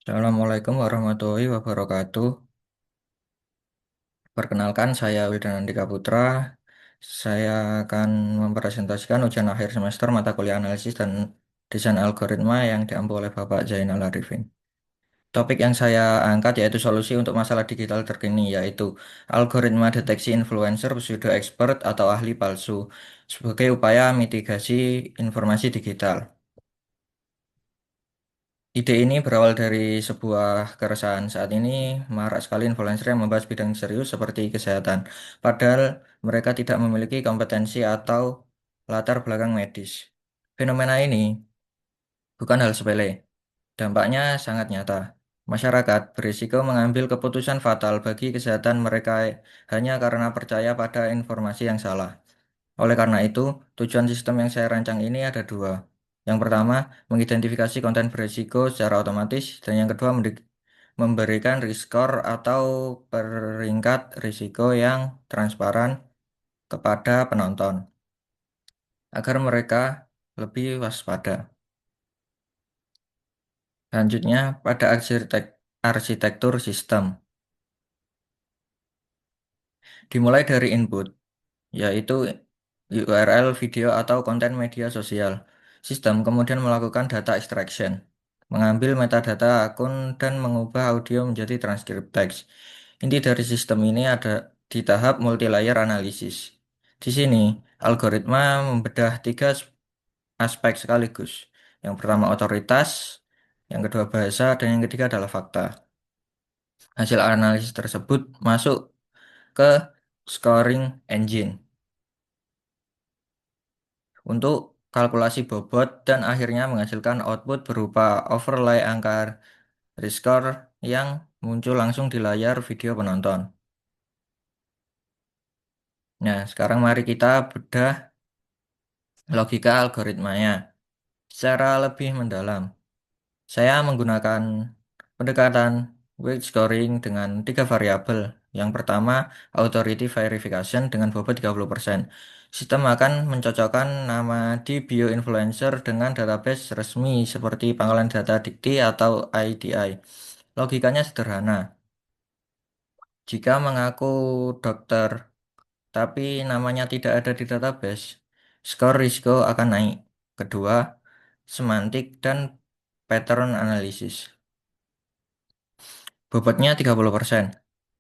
Assalamualaikum warahmatullahi wabarakatuh. Perkenalkan, saya Wildan Andika Putra. Saya akan mempresentasikan ujian akhir semester mata kuliah analisis dan desain algoritma yang diampu oleh Bapak Zainal Arifin. Topik yang saya angkat yaitu solusi untuk masalah digital terkini, yaitu algoritma deteksi influencer, pseudo expert atau ahli palsu sebagai upaya mitigasi informasi digital. Ide ini berawal dari sebuah keresahan. Saat ini marak sekali influencer yang membahas bidang serius seperti kesehatan, padahal mereka tidak memiliki kompetensi atau latar belakang medis. Fenomena ini bukan hal sepele. Dampaknya sangat nyata. Masyarakat berisiko mengambil keputusan fatal bagi kesehatan mereka hanya karena percaya pada informasi yang salah. Oleh karena itu, tujuan sistem yang saya rancang ini ada dua. Yang pertama, mengidentifikasi konten berisiko secara otomatis, dan yang kedua, memberikan risk score atau peringkat risiko yang transparan kepada penonton, agar mereka lebih waspada. Selanjutnya, pada arsitektur sistem, dimulai dari input, yaitu URL, video, atau konten media sosial. Sistem kemudian melakukan data extraction, mengambil metadata akun dan mengubah audio menjadi transkrip teks. Inti dari sistem ini ada di tahap multilayer analisis. Di sini, algoritma membedah tiga aspek sekaligus. Yang pertama otoritas, yang kedua bahasa, dan yang ketiga adalah fakta. Hasil analisis tersebut masuk ke scoring engine untuk kalkulasi bobot dan akhirnya menghasilkan output berupa overlay angka rescore yang muncul langsung di layar video penonton. Nah, sekarang mari kita bedah logika algoritmanya secara lebih mendalam. Saya menggunakan pendekatan weight scoring dengan tiga variabel. Yang pertama, authority verification dengan bobot 30%. Sistem akan mencocokkan nama di bioinfluencer dengan database resmi seperti Pangkalan Data Dikti atau IDI. Logikanya sederhana. Jika mengaku dokter tapi namanya tidak ada di database, skor risiko akan naik. Kedua, semantik dan pattern analysis. Bobotnya 30%.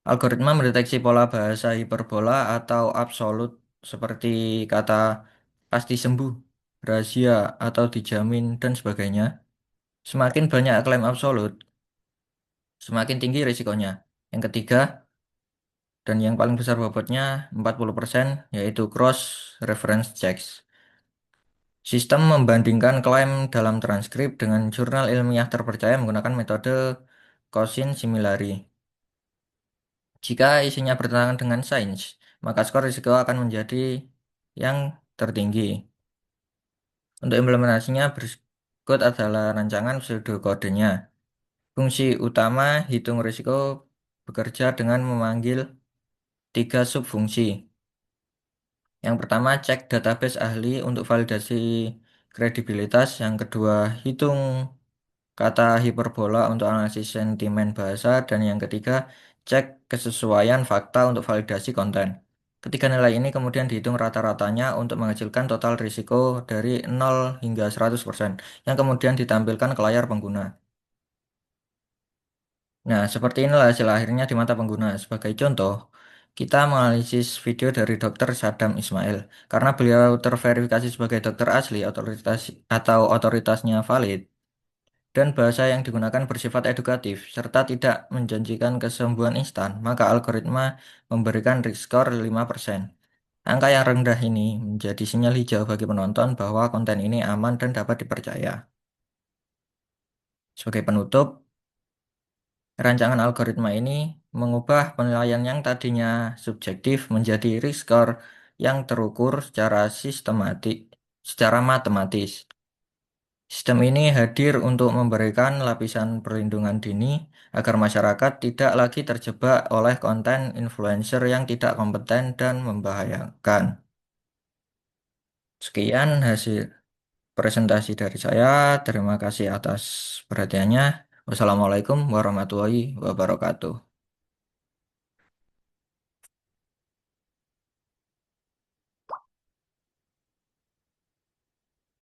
Algoritma mendeteksi pola bahasa hiperbola atau absolut seperti kata pasti sembuh, rahasia, atau dijamin, dan sebagainya. Semakin banyak klaim absolut, semakin tinggi risikonya. Yang ketiga, dan yang paling besar bobotnya 40%, yaitu cross reference checks. Sistem membandingkan klaim dalam transkrip dengan jurnal ilmiah terpercaya menggunakan metode Cosin Similari. Jika isinya bertentangan dengan sains, maka skor risiko akan menjadi yang tertinggi. Untuk implementasinya, berikut adalah rancangan pseudokodenya. Fungsi utama hitung risiko bekerja dengan memanggil tiga subfungsi. Yang pertama, cek database ahli untuk validasi kredibilitas. Yang kedua, hitung kata hiperbola untuk analisis sentimen bahasa, dan yang ketiga, cek kesesuaian fakta untuk validasi konten. Ketiga nilai ini kemudian dihitung rata-ratanya untuk menghasilkan total risiko dari 0 hingga 100%, yang kemudian ditampilkan ke layar pengguna. Nah, seperti inilah hasil akhirnya di mata pengguna. Sebagai contoh, kita menganalisis video dari Dr. Saddam Ismail. Karena beliau terverifikasi sebagai dokter asli otoritas atau otoritasnya valid, dan bahasa yang digunakan bersifat edukatif serta tidak menjanjikan kesembuhan instan, maka algoritma memberikan risk score 5%. Angka yang rendah ini menjadi sinyal hijau bagi penonton bahwa konten ini aman dan dapat dipercaya. Sebagai penutup, rancangan algoritma ini mengubah penilaian yang tadinya subjektif menjadi risk score yang terukur secara sistematik, secara matematis. Sistem ini hadir untuk memberikan lapisan perlindungan dini agar masyarakat tidak lagi terjebak oleh konten influencer yang tidak kompeten dan membahayakan. Sekian hasil presentasi dari saya. Terima kasih atas perhatiannya. Wassalamualaikum warahmatullahi wabarakatuh.